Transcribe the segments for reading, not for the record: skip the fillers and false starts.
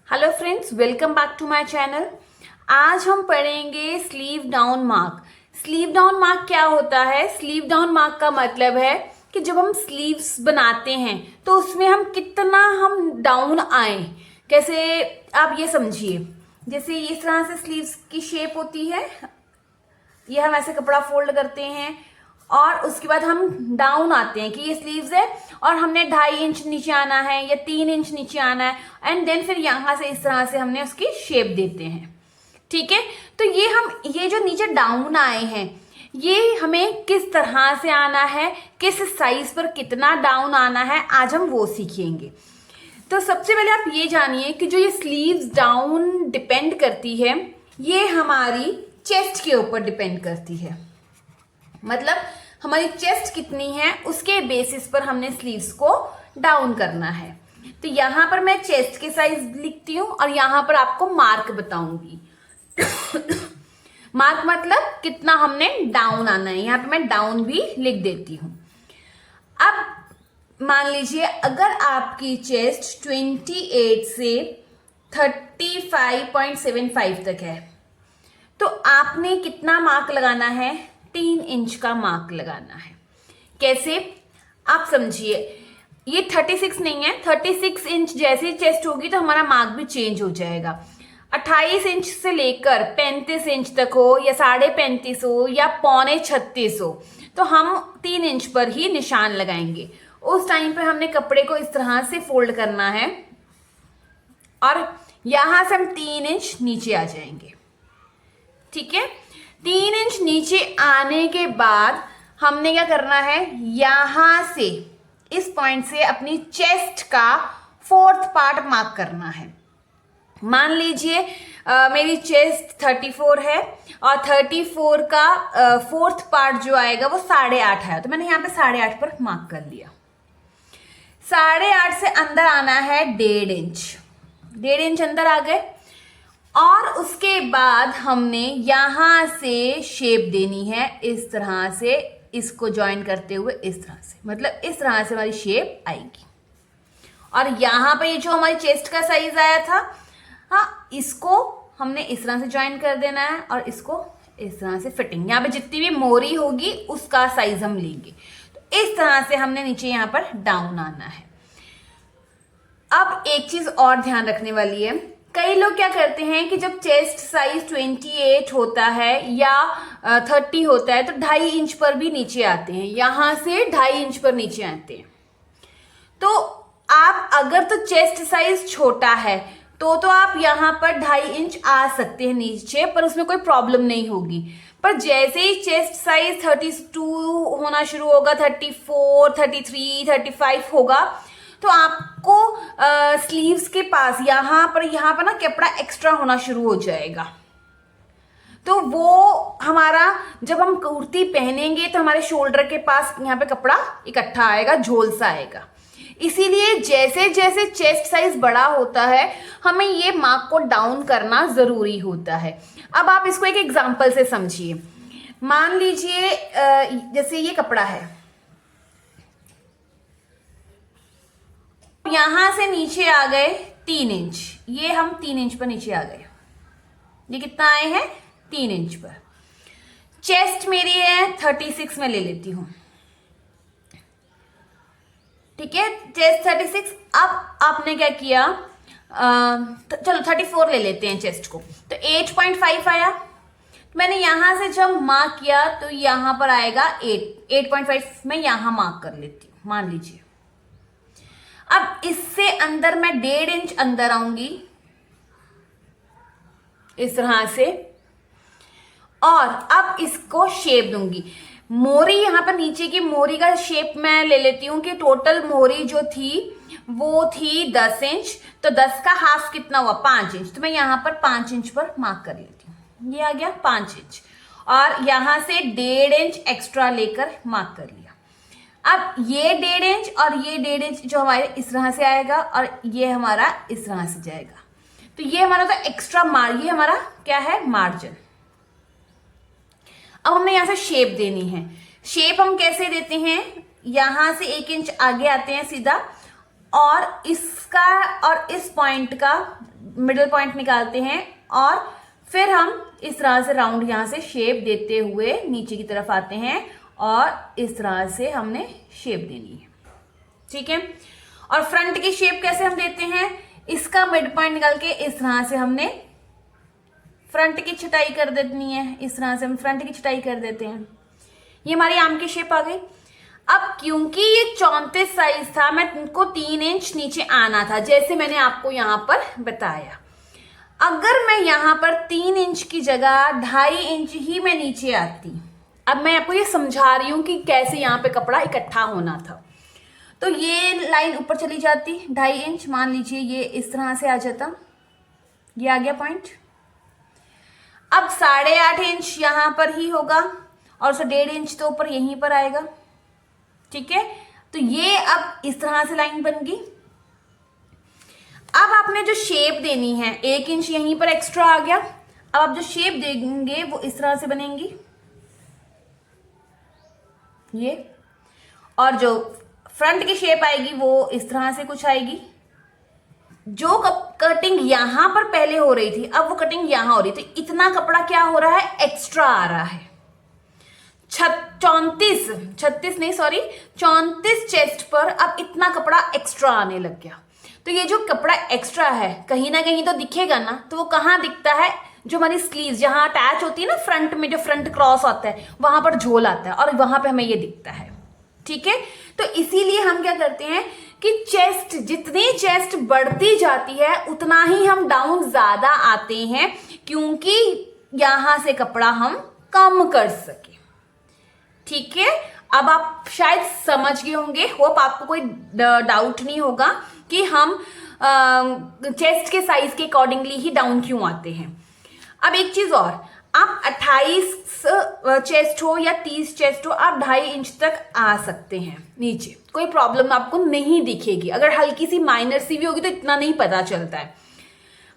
Hello friends, welcome back to my channel. आज हम पढ़ेंगे sleeve down mark. Sleeve down mark क्या होता है? स्लीव डाउन मार्क का मतलब है कि जब हम स्लीव्स बनाते हैं तो उसमें हम डाउन आए। कैसे? आप ये समझिए, जैसे इस तरह से स्लीव्स की शेप होती है, ये हम ऐसे कपड़ा फोल्ड करते हैं और उसके बाद हम डाउन आते हैं कि ये स्लीव्स है और हमने 2.5 इंच नीचे आना है या 3 इंच नीचे आना है एंड देन फिर यहां से इस तरह से हमने उसकी शेप देते हैं। ठीक है, तो ये जो नीचे डाउन आए हैं ये हमें किस तरह से आना है, किस साइज पर कितना डाउन आना है, आज हम वो सीखेंगे। तो सबसे पहले आप ये जानिए कि जो ये स्लीव्स डाउन डिपेंड करती है ये हमारी चेस्ट के ऊपर डिपेंड करती है। मतलब हमारी चेस्ट कितनी है उसके बेसिस पर हमने स्लीव्स को डाउन करना है। तो यहां पर मैं चेस्ट के साइज लिखती हूं और यहां पर आपको मार्क बताऊंगी। मार्क मतलब कितना हमने डाउन आना है, यहां पे मैं डाउन भी लिख देती हूं। अब मान लीजिए अगर आपकी चेस्ट 28 से 35.75 तक है तो आपने कितना मार्क लगाना है? 3 इंच का मार्क लगाना है। कैसे? आप समझिए, ये 36 नहीं है, 36 इंच जैसे चेस्ट होगी तो हमारा मार्क भी चेंज हो जाएगा। 28 इंच से लेकर 35 इंच तक हो या 35.5 हो या 35.36 हो तो हम 3 इंच पर ही निशान लगाएंगे। उस टाइम पे हमने कपड़े को इस तरह से फोल्ड करना है और यहां से हम 3 इंच नीचे आ जाएंगे। ठीक है, 3 इंच नीचे आने के बाद हमने क्या करना है, यहां से इस पॉइंट से अपनी चेस्ट का 4th पार्ट मार्क करना है। मान लीजिए मेरी चेस्ट 34 है और 34 का 4th पार्ट जो आएगा वो 8.5 है, तो मैंने यहां पे 8.5 पर मार्क कर लिया। 8.5 से अंदर आना है 1.5 इंच, 1.5 इंच अंदर आ गए और उसके बाद हमने यहां से शेप देनी है इस तरह से, इसको ज्वाइन करते हुए इस तरह से, मतलब इस तरह से हमारी शेप आएगी। और यहां पे ये जो हमारी चेस्ट का साइज आया था, हाँ, इसको हमने इस तरह से ज्वाइन कर देना है और इसको इस तरह से फिटिंग, यहाँ पे जितनी भी मोरी होगी उसका साइज हम लेंगे। तो इस तरह से हमने नीचे यहां पर डाउन आना है। अब एक चीज और ध्यान रखने वाली है, कई लोग क्या करते हैं कि जब चेस्ट साइज 28 होता है या 30 होता है तो 2.5 इंच पर भी नीचे आते हैं, यहां से 2.5 इंच पर नीचे आते हैं। तो आप अगर तो चेस्ट साइज छोटा है तो आप यहां पर 2.5 इंच आ सकते हैं नीचे, पर उसमें कोई प्रॉब्लम नहीं होगी। पर जैसे ही चेस्ट साइज 32 होना शुरू होगा, 34, 33, 35 होगा तो आपको स्लीव्स के पास यहां पर ना कपड़ा एक्स्ट्रा होना शुरू हो जाएगा। तो वो हमारा जब हम कुर्ती पहनेंगे तो हमारे शोल्डर के पास यहाँ पे कपड़ा इकट्ठा आएगा, झोल सा आएगा। इसीलिए जैसे जैसे चेस्ट साइज बड़ा होता है हमें ये मार्क को डाउन करना जरूरी होता है। अब आप इसको एक एग्जांपल से समझिए। मान लीजिए जैसे ये कपड़ा है, यहां से नीचे आ गए 3 इंच, ये हम 3 इंच पर नीचे आ गए। ये कितना आए हैं? 3 इंच पर। चेस्ट मेरी है 36 में ले लेती हूं। ठीक है, चेस्ट 36। अब आपने क्या किया, चलो 34 ले लेते हैं चेस्ट को, तो 8.5 आया। मैंने यहां से जब मार्क किया तो यहां पर आएगा 8.5 में यहां मार्क कर लेती हूं, मान लीजिए। अब इससे अंदर मैं 1.5 इंच अंदर आऊंगी इस तरह से और अब इसको शेप दूंगी। मोरी यहां पर नीचे की मोरी का शेप मैं ले लेती हूं कि टोटल मोरी जो थी वो थी 10 इंच, तो 10 का हाफ कितना हुआ? 5 इंच। तो मैं यहां पर 5 इंच पर मार्क कर लेती हूँ, ये आ गया 5 इंच और यहां से 1.5 इंच एक्स्ट्रा लेकर मार्क कर लिया। अब ये 1.5 इंच और ये 1.5 इंच जो हमारे इस तरह से आएगा और ये हमारा इस तरह से जाएगा, तो ये हमारा तो एक्स्ट्रा ये हमारा क्या है? मार्जिन। अब हमें यहां से शेप देनी है। शेप हम कैसे देते हैं? यहां से 1 इंच आगे आते हैं सीधा और इसका और इस पॉइंट का मिडिल पॉइंट निकालते हैं और फिर हम इस तरह से राउंड यहाँ से शेप देते हुए नीचे की तरफ आते हैं और इस तरह से हमने शेप देनी है, ठीक है। और फ्रंट की शेप कैसे हम देते हैं, इसका मिड पॉइंट निकाल के इस तरह से हमने फ्रंट की छटाई कर देनी है, इस तरह से हम फ्रंट की छटाई कर देते हैं। ये हमारी आर्म की शेप आ गई। अब क्योंकि ये 34 साइज था, मैं इनको 3 इंच नीचे आना था, जैसे मैंने आपको यहाँ पर बताया। अगर मैं यहाँ पर 3 इंच की जगह 2.5 इंच ही मैं नीचे आती, अब मैं आपको ये समझा रही हूँ कि कैसे यहाँ पे कपड़ा इकट्ठा होना था। तो ये लाइन ऊपर चली जाती 2.5 इंच, मान लीजिए ये इस तरह से आ जाता, ये आ गया पॉइंट। अब 8.5 इंच यहाँ पर ही होगा और 1.5 इंच तो ऊपर यहीं पर आएगा, ठीक है। तो ये अब इस तरह से लाइन बन गई। अब आपने जो शेप देनी है, 1 इंच यहीं पर एक्स्ट्रा आ गया। अब आप जो शेप देंगे वो इस तरह से बनेंगी ये, और जो फ्रंट की शेप आएगी वो इस तरह से कुछ आएगी। जो कटिंग यहां पर पहले हो रही थी, अब वो कटिंग यहां हो रही थी, इतना कपड़ा क्या हो रहा है, एक्स्ट्रा आ रहा है। 34 चेस्ट पर अब इतना कपड़ा एक्स्ट्रा आने लग गया। तो ये जो कपड़ा एक्स्ट्रा है कहीं ना कहीं तो दिखेगा ना, तो वो कहाँ दिखता है, जो हमारी स्लीव जहां अटैच होती है ना फ्रंट में, जो फ्रंट क्रॉस आता है वहां पर झोल आता है और वहां पे हमें ये दिखता है, ठीक है। तो इसीलिए हम क्या करते हैं कि चेस्ट, जितनी चेस्ट बढ़ती जाती है उतना ही हम डाउन ज्यादा आते हैं, क्योंकि यहां से कपड़ा हम कम कर सके, ठीक है। अब आप शायद समझ गए होंगे, होप आपको कोई डाउट नहीं होगा कि हम चेस्ट के साइज के अकॉर्डिंगली ही डाउन क्यों आते हैं। अब एक चीज और, आप 28 चेस्ट हो या 30 चेस्ट हो, आप 2.5 इंच तक आ सकते हैं नीचे, कोई प्रॉब्लम आपको नहीं दिखेगी। अगर हल्की सी माइनर सी भी होगी तो इतना नहीं पता चलता है,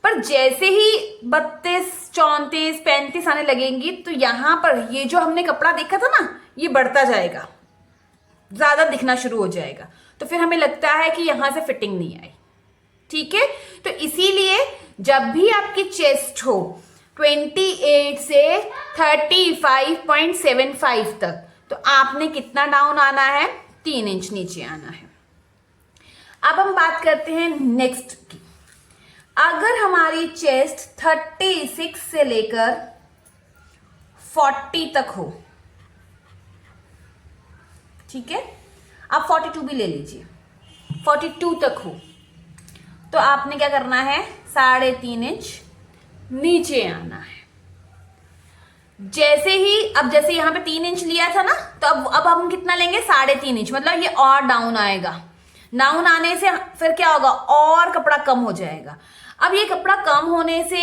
पर जैसे ही 32, 34, 35 आने लगेंगी तो यहां पर ये जो हमने कपड़ा देखा था ना, ये बढ़ता जाएगा, ज्यादा दिखना शुरू हो जाएगा। तो फिर हमें लगता है कि यहां से फिटिंग नहीं आई, ठीक है। तो इसीलिए जब भी आपकी चेस्ट हो 28 से 35.75 तक, तो आपने कितना डाउन आना है, 3 इंच नीचे आना है। अब हम बात करते हैं नेक्स्ट की। अगर हमारी चेस्ट 36 से लेकर 40 तक हो, ठीक है, आप 42 भी ले लीजिए, 42 तक हो, तो आपने क्या करना है, 3.5 इंच नीचे आना है। जैसे ही, अब जैसे यहां पे 3 इंच लिया था ना, तो अब हम कितना लेंगे, 3.5 इंच, मतलब ये और डाउन आएगा। डाउन आने से फिर क्या होगा, और कपड़ा कम हो जाएगा। अब ये कपड़ा कम होने से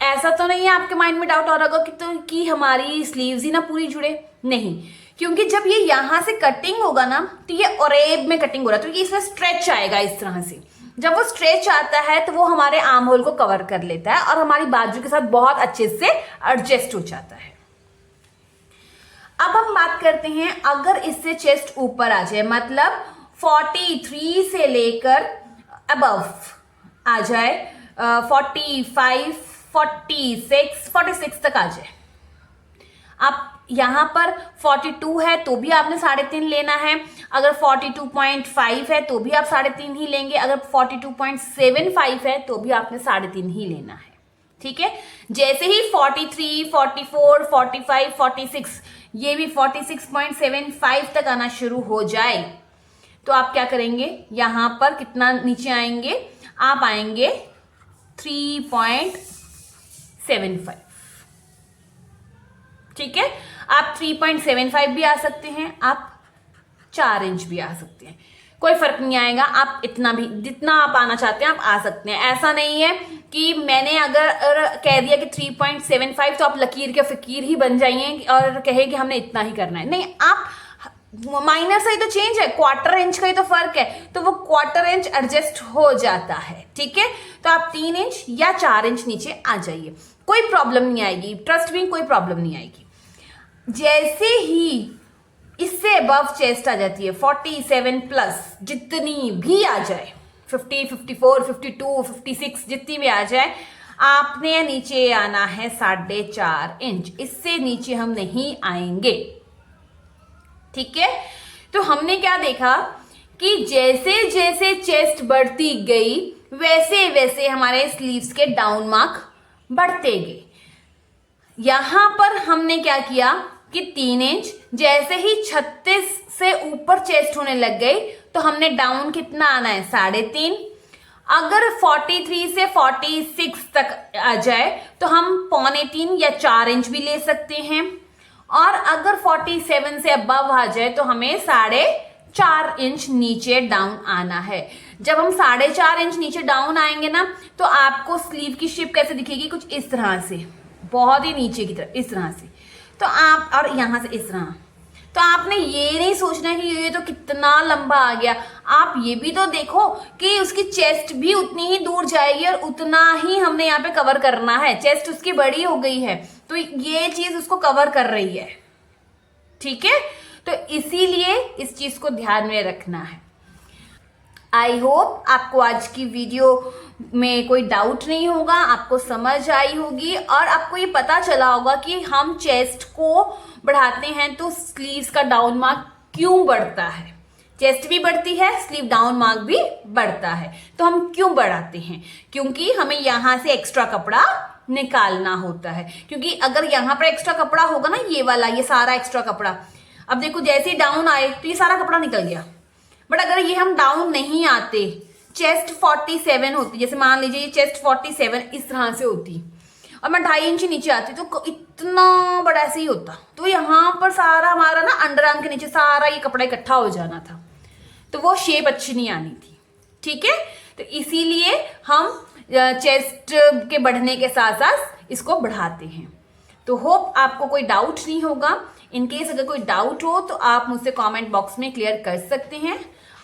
ऐसा तो नहीं है आपके माइंड में डाउट आ रहा होगा कि हमारी स्लीव्स ही ना पूरी जुड़े, नहीं, क्योंकि जब ये यहां से कटिंग होगा ना, तो ये ओरेब में कटिंग हो रहा है, तो ये इसमें स्ट्रेच आएगा इस तरह से। जब वो स्ट्रेच आता है तो वो हमारे आर्म होल को कवर कर लेता है और हमारी बाजू के साथ बहुत अच्छे से एडजस्ट हो जाता है। अब हम बात करते हैं, अगर इससे चेस्ट ऊपर आ जाए, मतलब 43 से लेकर अबव आ जाए, 45, 46 तक आ जाए। आप यहां पर 42 है तो भी आपने 3.5 लेना है, अगर 42.5 है तो भी आप 3.5 ही लेंगे, अगर 42.75 है तो भी आपने 3.5 ही लेना है, ठीक है। जैसे ही 43, 44, 45, 46, ये भी 46.75 तक आना शुरू हो जाए, तो आप क्या करेंगे, यहां पर कितना नीचे आएंगे, आप आएंगे 3.75, ठीक है। आप 3.75 भी आ सकते हैं, आप 4 इंच भी आ सकते हैं, कोई फर्क नहीं आएगा। आप इतना भी, जितना आप आना चाहते हैं आप आ सकते हैं। ऐसा नहीं है कि मैंने अगर कह दिया कि 3.75 तो आप लकीर के फकीर ही बन जाइए और कहे कि हमने इतना ही करना है, नहीं। आप माइनर सा ही तो चेंज है, 1/4 इंच का ही तो फर्क है, तो वो 1/4 इंच एडजस्ट हो जाता है, ठीक है। तो आप 3 इंच या 4 इंच नीचे आ जाइए, कोई प्रॉब्लम नहीं आएगी, ट्रस्ट मी, कोई प्रॉब्लम नहीं आएगी। जैसे ही इससे अबव चेस्ट आ जाती है 47 प्लस, जितनी भी आ जाए 50, 54, 52, 56 जितनी भी आ जाए, आपने नीचे आना है 4.5 इंच, इससे नीचे हम नहीं आएंगे। ठीक है, तो हमने क्या देखा कि जैसे जैसे चेस्ट बढ़ती गई वैसे वैसे हमारे स्लीव्स के डाउन मार्क बढ़ते गए। यहां पर हमने क्या किया कि 3 इंच, जैसे ही 36 से ऊपर चेस्ट होने लग गई तो हमने डाउन कितना आना है 3.5। अगर 43 से 46 तक आ जाए तो हम 3.25 या 4 इंच भी ले सकते हैं, और अगर 47 से अबव आ जाए तो हमें 4.5 इंच नीचे डाउन आना है। जब हम 4.5 इंच नीचे डाउन आएंगे ना तो आपको स्लीव की शेप कैसे दिखेगी, कुछ इस तरह से, बहुत ही नीचे की तरफ, इस तरह से। तो आप, और यहां से इस तरह, तो आपने ये नहीं सोचना कि ये तो कितना लंबा आ गया, आप ये भी तो देखो कि उसकी चेस्ट भी उतनी ही दूर जाएगी और उतना ही हमने यहाँ पे कवर करना है। चेस्ट उसकी बड़ी हो गई है तो ये चीज उसको कवर कर रही है। ठीक है, तो इसीलिए इस चीज को ध्यान में रखना है। आई होप आपको आज की वीडियो में कोई डाउट नहीं होगा, आपको समझ आई होगी और आपको ये पता चला होगा कि हम चेस्ट को बढ़ाते हैं तो स्लीव्स का डाउन मार्क क्यों बढ़ता है। चेस्ट भी बढ़ती है, स्लीव डाउन मार्क भी बढ़ता है, तो हम क्यों बढ़ाते हैं, क्योंकि हमें यहां से एक्स्ट्रा कपड़ा निकालना होता है। क्योंकि अगर यहाँ पर एक्स्ट्रा कपड़ा होगा ना, ये वाला, ये सारा एक्स्ट्रा कपड़ा, अब देखो जैसे ही डाउन आए तो ये सारा कपड़ा निकल गया। बट अगर ये हम डाउन नहीं आते, चेस्ट 47 होती, जैसे मान लीजिए ये चेस्ट 47 इस तरह से होती और मैं 2.5 इंच नीचे आती तो इतना बड़ा ऐसे ही होता, तो यहाँ पर सारा हमारा ना अंडर आर्म के नीचे सारा ये कपड़ा इकट्ठा हो जाना था, तो वो शेप अच्छी नहीं आनी थी। ठीक है, तो इसीलिए हम चेस्ट के बढ़ने के साथ साथ इसको बढ़ाते हैं। तो होप आपको कोई डाउट नहीं होगा। इन केस अगर कोई डाउट हो तो आप मुझसे कमेंट बॉक्स में क्लियर कर सकते हैं,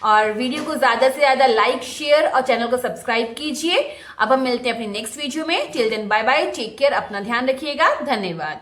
और वीडियो को ज़्यादा से ज़्यादा लाइक, शेयर और चैनल को सब्सक्राइब कीजिए। अब हम मिलते हैं अपनी नेक्स्ट वीडियो में। Till then bye bye, take care, अपना ध्यान रखिएगा, धन्यवाद।